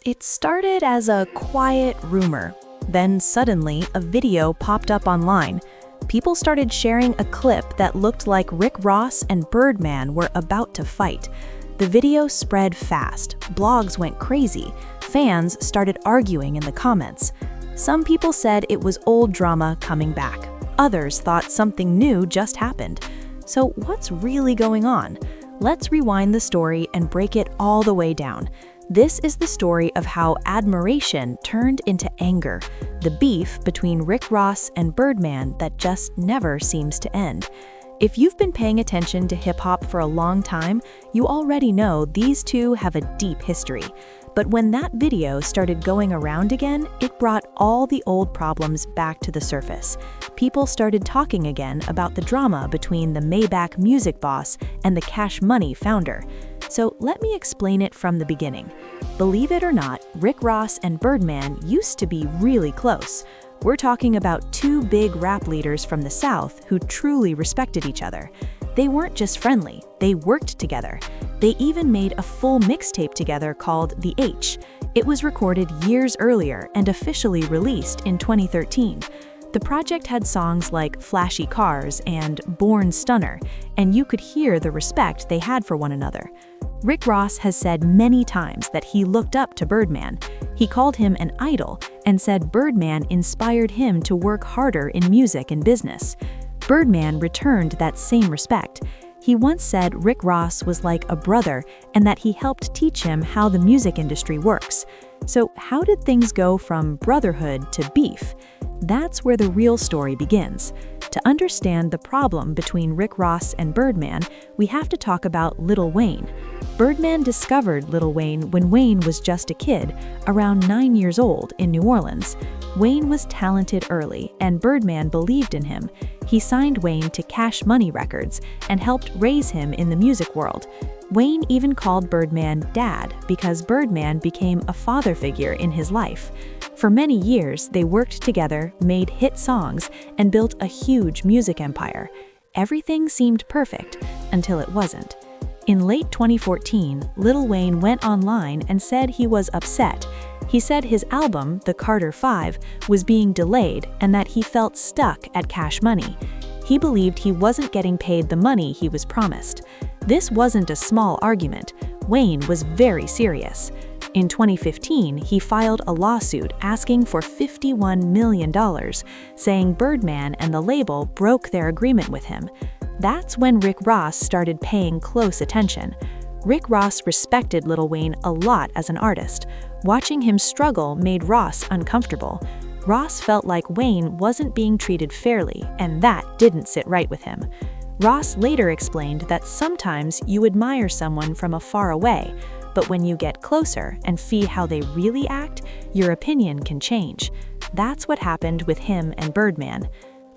It started as a quiet rumor. Then suddenly, a video popped up online. People started sharing a clip that looked like Rick Ross and Birdman were about to fight. The video spread fast. Blogs went crazy. Fans started arguing in the comments. Some people said it was old drama coming back. Others thought something new just happened. So what's really going on? Let's rewind the story and break it all the way down. This is the story of how admiration turned into anger, the beef between Rick Ross and Birdman that just never seems to end. If you've been paying attention to hip-hop for a long time, you already know these two have a deep history. But when that video started going around again, it brought all the old problems back to the surface. People started talking again about the drama between the Maybach music boss and the Cash Money founder. So let me explain it from the beginning. Believe it or not, Rick Ross and Birdman used to be really close. We're talking about two big rap leaders from the South who truly respected each other. They weren't just friendly, they worked together. They even made a full mixtape together called The H. It was recorded years earlier and officially released in 2013. The project had songs like Flashy Cars and Born Stunner, and you could hear the respect they had for one another. Rick Ross has said many times that he looked up to Birdman. He called him an idol and said Birdman inspired him to work harder in music and business. Birdman returned that same respect. He once said Rick Ross was like a brother and that he helped teach him how the music industry works. So how did things go from brotherhood to beef? That's where the real story begins. To understand the problem between Rick Ross and Birdman, we have to talk about Lil Wayne. Birdman discovered Lil Wayne when Wayne was just a kid, around 9 years old, in New Orleans. Wayne was talented early, and Birdman believed in him. He signed Wayne to Cash Money Records and helped raise him in the music world. Wayne even called Birdman Dad because Birdman became a father figure in his life. For many years, they worked together, made hit songs, and built a huge music empire. Everything seemed perfect until it wasn't. In late 2014, Lil Wayne went online and said he was upset. He said his album, The Carter 5, was being delayed and that he felt stuck at Cash Money. He believed he wasn't getting paid the money he was promised. This wasn't a small argument. Wayne was very serious. In 2015, he filed a lawsuit asking for $51 million, saying Birdman and the label broke their agreement with him. That's when Rick Ross started paying close attention. Rick Ross respected Lil Wayne a lot as an artist. Watching him struggle made Ross uncomfortable. Ross felt like Wayne wasn't being treated fairly, and that didn't sit right with him. Ross later explained that sometimes you admire someone from afar away, but when you get closer and see how they really act, your opinion can change. That's what happened with him and Birdman.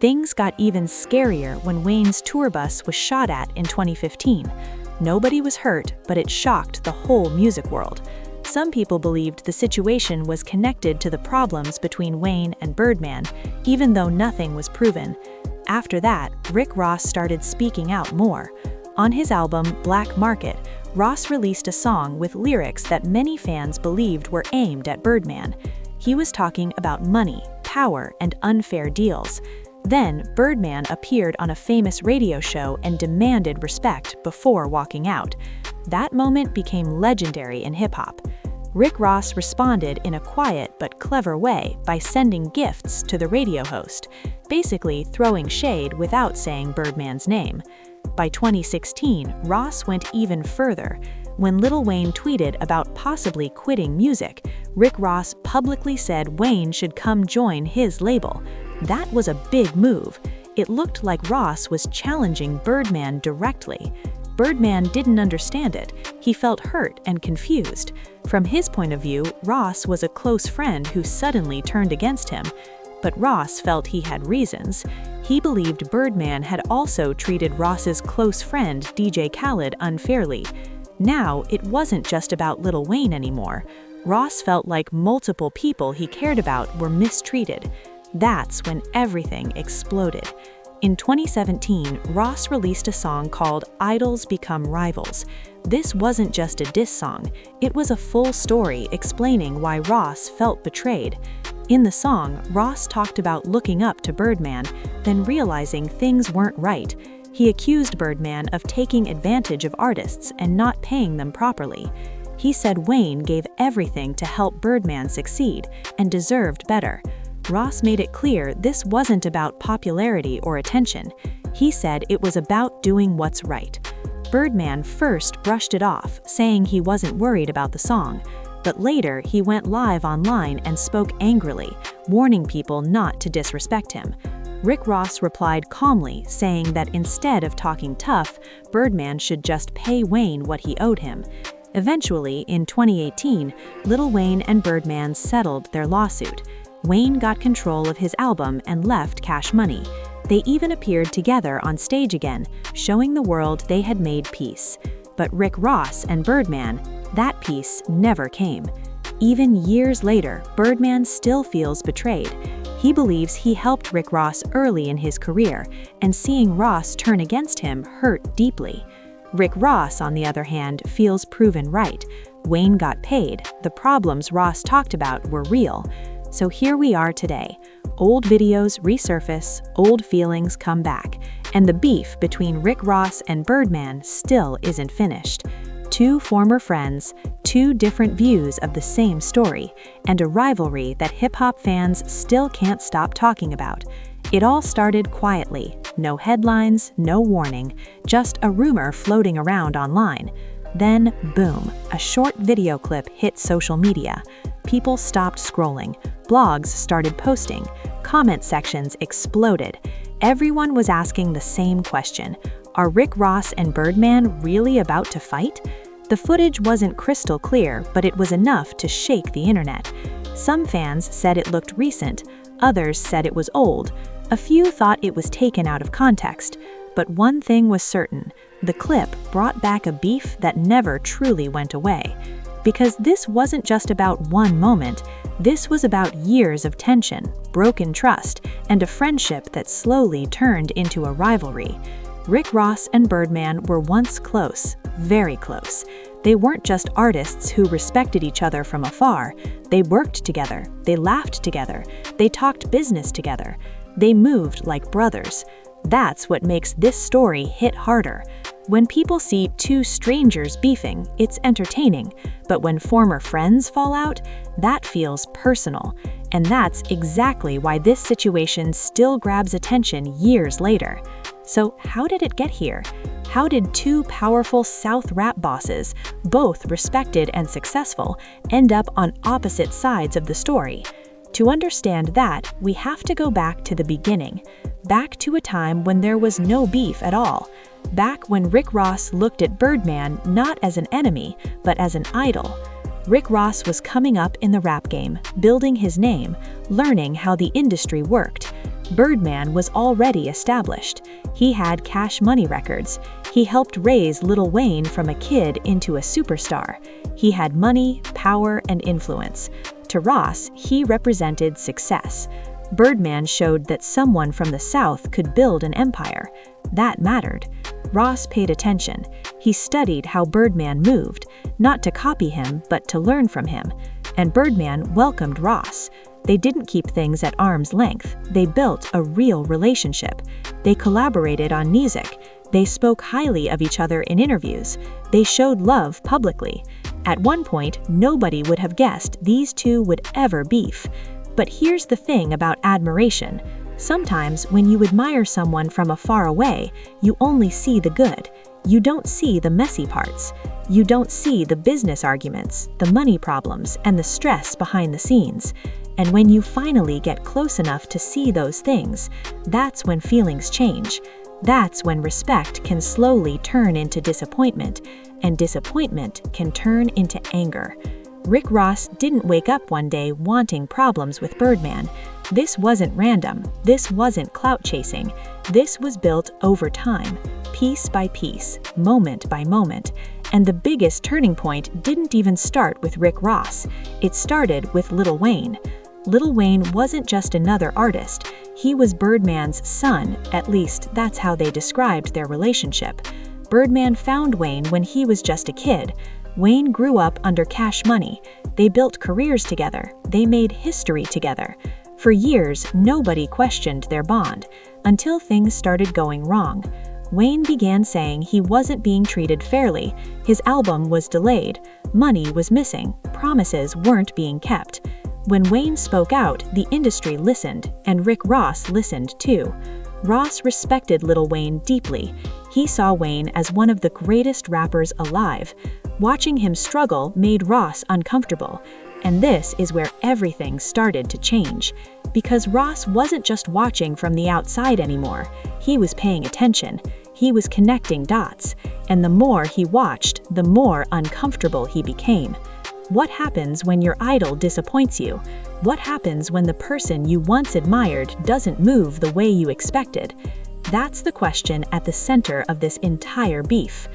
Things got even scarier when Wayne's tour bus was shot at in 2015. Nobody was hurt, but it shocked the whole music world. Some people believed the situation was connected to the problems between Wayne and Birdman, even though nothing was proven. After that, Rick Ross started speaking out more. On his album, Black Market, Ross released a song with lyrics that many fans believed were aimed at Birdman. He was talking about money, power, and unfair deals. Then, Birdman appeared on a famous radio show and demanded respect before walking out. That moment became legendary in hip-hop. Rick Ross responded in a quiet but clever way by sending gifts to the radio host, basically throwing shade without saying Birdman's name. By 2016, Ross went even further. When Lil Wayne tweeted about possibly quitting music, Rick Ross publicly said Wayne should come join his label. That was a big move. It looked like Ross was challenging Birdman directly. Birdman didn't understand it. He felt hurt and confused. From his point of view, Ross was a close friend who suddenly turned against him. But Ross felt he had reasons. He believed Birdman had also treated Ross's close friend DJ Khaled unfairly. Now, it wasn't just about Lil Wayne anymore. Ross felt like multiple people he cared about were mistreated. That's when everything exploded. In 2017, Ross released a song called Idols Become Rivals. This wasn't just a diss song, it was a full story explaining why Ross felt betrayed. In the song, Ross talked about looking up to Birdman, then realizing things weren't right. He accused Birdman of taking advantage of artists and not paying them properly. He said Wayne gave everything to help Birdman succeed and deserved better. Ross made it clear this wasn't about popularity or attention. He said it was about doing what's right. Birdman first brushed it off, saying he wasn't worried about the song, but later he went live online and spoke angrily, warning people not to disrespect him. Rick Ross replied calmly, saying that instead of talking tough, Birdman should just pay Wayne what he owed him. Eventually, in 2018, Lil Wayne and Birdman settled their lawsuit. Wayne got control of his album and left Cash Money. They even appeared together on stage again, showing the world they had made peace. But Rick Ross and Birdman, that peace never came. Even years later, Birdman still feels betrayed. He believes he helped Rick Ross early in his career, and seeing Ross turn against him hurt deeply. Rick Ross, on the other hand, feels proven right. Wayne got paid. The problems Ross talked about were real. So here we are today. Old videos resurface, old feelings come back, and the beef between Rick Ross and Birdman still isn't finished. Two former friends, two different views of the same story, and a rivalry that hip-hop fans still can't stop talking about. It all started quietly, no headlines, no warning, just a rumor floating around online. Then, boom, a short video clip hit social media. People stopped scrolling, blogs started posting, comment sections exploded. Everyone was asking the same question: are Rick Ross and Birdman really about to fight? The footage wasn't crystal clear, but it was enough to shake the internet. Some fans said it looked recent, others said it was old. A few thought it was taken out of context. But one thing was certain: the clip brought back a beef that never truly went away. Because this wasn't just about one moment, this was about years of tension, broken trust, and a friendship that slowly turned into a rivalry. Rick Ross and Birdman were once close, very close. They weren't just artists who respected each other from afar. They worked together, they laughed together, they talked business together. They moved like brothers. That's what makes this story hit harder. When people see two strangers beefing, it's entertaining, but when former friends fall out, that feels personal. And that's exactly why this situation still grabs attention years later. So how did it get here? How did two powerful South rap bosses, both respected and successful, end up on opposite sides of the story? To understand that, we have to go back to the beginning, back to a time when there was no beef at all, back when Rick Ross looked at Birdman not as an enemy, but as an idol. Rick Ross was coming up in the rap game, building his name, learning how the industry worked. Birdman was already established. He had Cash Money records. He helped raise Lil Wayne from a kid into a superstar. He had money, power, and influence. To Ross, he represented success. Birdman showed that someone from the South could build an empire. That mattered. Ross paid attention. He studied how Birdman moved, not to copy him, but to learn from him. And Birdman welcomed Ross. They didn't keep things at arm's length. They built a real relationship. They collaborated on music. They spoke highly of each other in interviews. They showed love publicly. At one point, nobody would have guessed these two would ever beef. But here's the thing about admiration. Sometimes when you admire someone from afar away, you only see the good. You don't see the messy parts. You don't see the business arguments, the money problems, and the stress behind the scenes. And when you finally get close enough to see those things, that's when feelings change. That's when respect can slowly turn into disappointment, and disappointment can turn into anger. Rick Ross didn't wake up one day wanting problems with Birdman. This wasn't random. This wasn't clout chasing. This was built over time, piece by piece, moment by moment. And the biggest turning point didn't even start with Rick Ross. It started with Lil Wayne. Lil Wayne wasn't just another artist. He was Birdman's son, at least that's how they described their relationship. Birdman found Wayne when he was just a kid. Wayne grew up under Cash Money. They built careers together. They made history together. For years, nobody questioned their bond, until things started going wrong. Wayne began saying he wasn't being treated fairly, his album was delayed, money was missing, promises weren't being kept. When Wayne spoke out, the industry listened, and Rick Ross listened too. Ross respected Lil Wayne deeply. He saw Wayne as one of the greatest rappers alive. Watching him struggle made Ross uncomfortable. And this is where everything started to change. Because Ross wasn't just watching from the outside anymore. He was paying attention. He was connecting dots. And the more he watched, the more uncomfortable he became. What happens when your idol disappoints you? What happens when the person you once admired doesn't move the way you expected? That's the question at the center of this entire beef.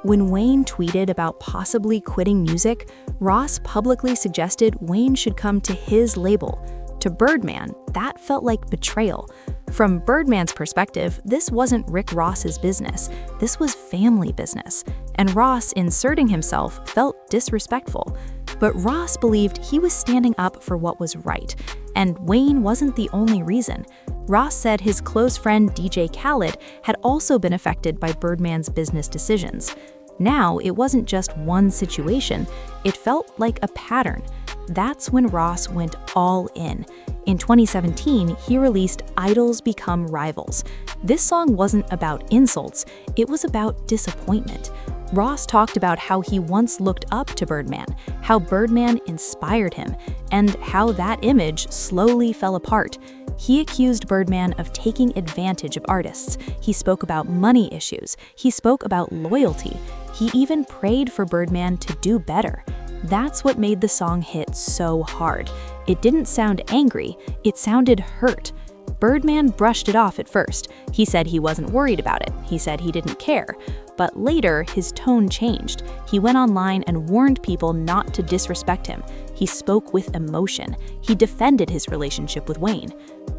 When Wayne tweeted about possibly quitting music, Ross publicly suggested Wayne should come to his label. To Birdman, that felt like betrayal. From Birdman's perspective, this wasn't Rick Ross's business. This was family business. And Ross inserting himself felt disrespectful. But Ross believed he was standing up for what was right. And Wayne wasn't the only reason. Ross said his close friend DJ Khaled had also been affected by Birdman's business decisions. Now, it wasn't just one situation, it felt like a pattern. That's when Ross went all in. In 2017, he released Idols Become Rivals. This song wasn't about insults, it was about disappointment. Ross talked about how he once looked up to Birdman, how Birdman inspired him, and how that image slowly fell apart. He accused Birdman of taking advantage of artists. He spoke about money issues. He spoke about loyalty. He even prayed for Birdman to do better. That's what made the song hit so hard. It didn't sound angry, it sounded hurt. Birdman brushed it off at first. He said he wasn't worried about it. He said he didn't care. But later, his tone changed. He went online and warned people not to disrespect him. He spoke with emotion. He defended his relationship with Wayne.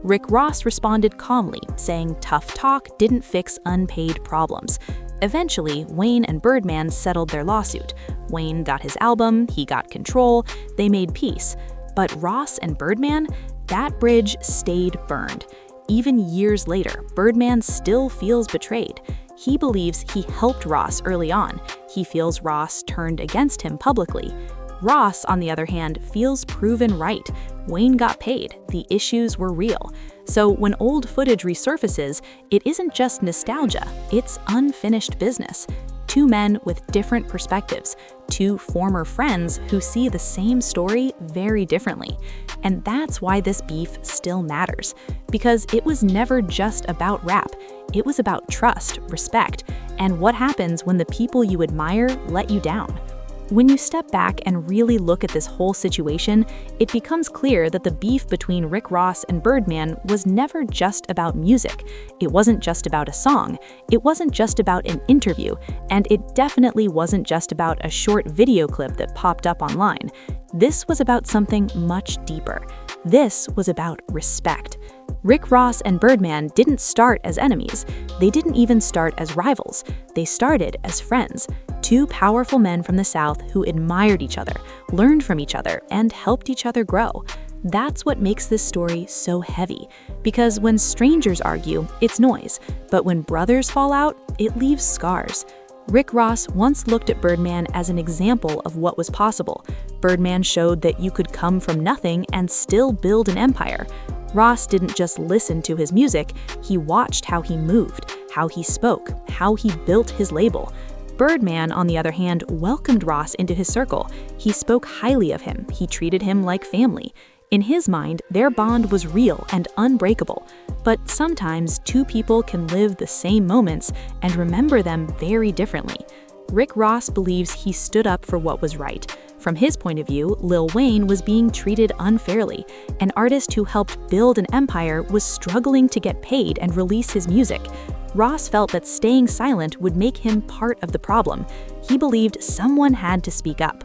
Rick Ross responded calmly, saying tough talk didn't fix unpaid problems. Eventually, Wayne and Birdman settled their lawsuit. Wayne got his album, he got control, they made peace. But Ross and Birdman, that bridge stayed burned. Even years later, Birdman still feels betrayed. He believes he helped Ross early on. He feels Ross turned against him publicly. Ross, on the other hand, feels proven right. Wayne got paid. The issues were real. So when old footage resurfaces, it isn't just nostalgia, it's unfinished business. Two men with different perspectives, two former friends who see the same story very differently. And that's why this beef still matters. Because it was never just about rap. It was about trust, respect, and what happens when the people you admire let you down. When you step back and really look at this whole situation, it becomes clear that the beef between Rick Ross and Birdman was never just about music. It wasn't just about a song. It wasn't just about an interview. And it definitely wasn't just about a short video clip that popped up online. This was about something much deeper. This was about respect. Rick Ross and Birdman didn't start as enemies. They didn't even start as rivals. They started as friends. Two powerful men from the South who admired each other, learned from each other, and helped each other grow. That's what makes this story so heavy. Because when strangers argue, it's noise. But when brothers fall out, it leaves scars. Rick Ross once looked at Birdman as an example of what was possible. Birdman showed that you could come from nothing and still build an empire. Ross didn't just listen to his music, he watched how he moved, how he spoke, how he built his label. Birdman, on the other hand, welcomed Ross into his circle. He spoke highly of him, he treated him like family. In his mind, their bond was real and unbreakable. But sometimes two people can live the same moments and remember them very differently. Rick Ross believes he stood up for what was right. From his point of view, Lil Wayne was being treated unfairly. An artist who helped build an empire was struggling to get paid and release his music. Ross felt that staying silent would make him part of the problem. He believed someone had to speak up.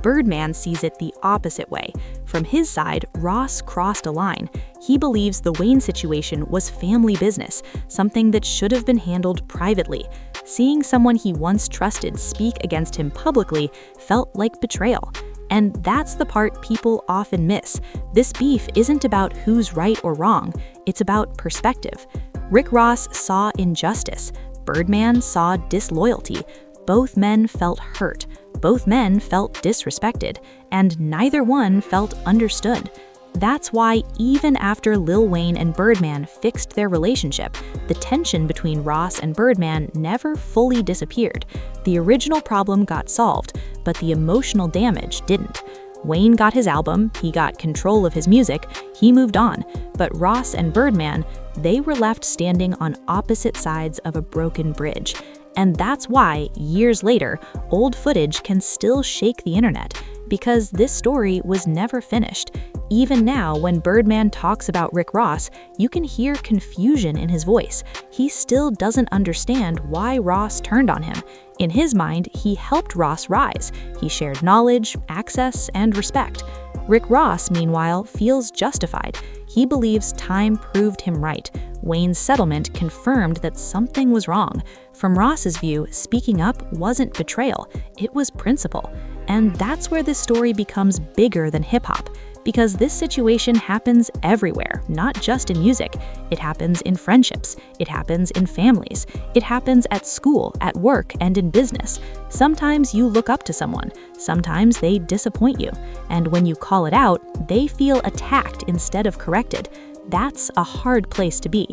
Birdman sees it the opposite way. From his side, Ross crossed a line. He believes the Wayne situation was family business, something that should have been handled privately. Seeing someone he once trusted speak against him publicly felt like betrayal. And that's the part people often miss. This beef isn't about who's right or wrong, it's about perspective. Rick Ross saw injustice. Birdman saw disloyalty. Both men felt hurt. Both men felt disrespected. And neither one felt understood. That's why even after Lil Wayne and Birdman fixed their relationship, the tension between Ross and Birdman never fully disappeared. The original problem got solved, but the emotional damage didn't. Wayne got his album, he got control of his music, he moved on. But Ross and Birdman, they were left standing on opposite sides of a broken bridge. And that's why, years later, old footage can still shake the internet, because this story was never finished. Even now, when Birdman talks about Rick Ross, you can hear confusion in his voice. He still doesn't understand why Ross turned on him. In his mind, he helped Ross rise. He shared knowledge, access, and respect. Rick Ross, meanwhile, feels justified. He believes time proved him right. Wayne's settlement confirmed that something was wrong. From Ross's view, speaking up wasn't betrayal, it was principle. And that's where this story becomes bigger than hip-hop. Because this situation happens everywhere, not just in music. It happens in friendships, it happens in families, it happens at school, at work, and in business. Sometimes you look up to someone, sometimes they disappoint you, and when you call it out, they feel attacked instead of corrected. That's a hard place to be.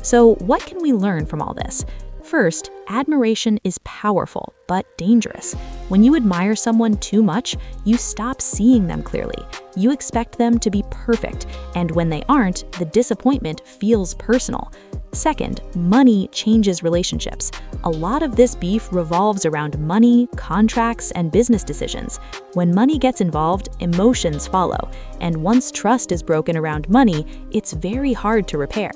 So what can we learn from all this? First, admiration is powerful, but dangerous. When you admire someone too much, you stop seeing them clearly. You expect them to be perfect, and when they aren't, the disappointment feels personal. Second, money changes relationships. A lot of this beef revolves around money, contracts, and business decisions. When money gets involved, emotions follow, and once trust is broken around money, it's very hard to repair.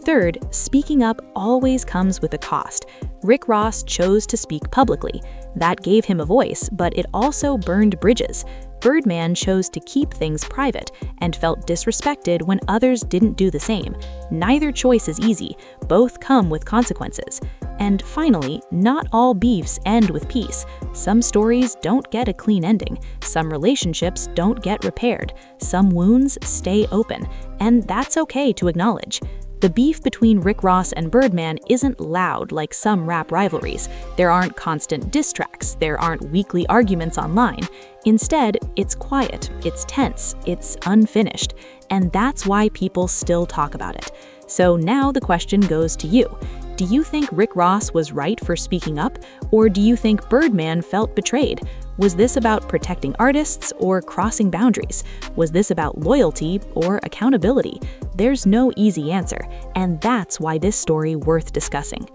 Third, speaking up always comes with a cost. Rick Ross chose to speak publicly. That gave him a voice, but it also burned bridges. Birdman chose to keep things private and felt disrespected when others didn't do the same. Neither choice is easy, both come with consequences. And finally, not all beefs end with peace. Some stories don't get a clean ending, some relationships don't get repaired, some wounds stay open, and that's okay to acknowledge. The beef between Rick Ross and Birdman isn't loud like some rap rivalries. There aren't constant diss tracks, there aren't weekly arguments online. Instead, it's quiet, it's tense, it's unfinished, and that's why people still talk about it. So now the question goes to you. Do you think Rick Ross was right for speaking up, or do you think Birdman felt betrayed? Was this about protecting artists or crossing boundaries? Was this about loyalty or accountability? There's no easy answer, and that's why this story worth discussing.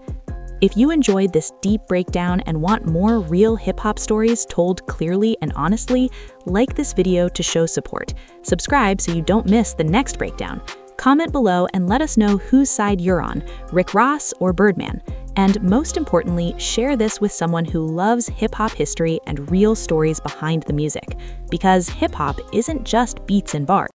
If you enjoyed this deep breakdown and want more real hip-hop stories told clearly and honestly, like this video to show support. Subscribe so you don't miss the next breakdown. Comment below and let us know whose side you're on, Rick Ross or Birdman. And most importantly, share this with someone who loves hip-hop history and real stories behind the music. Because hip-hop isn't just beats and bars.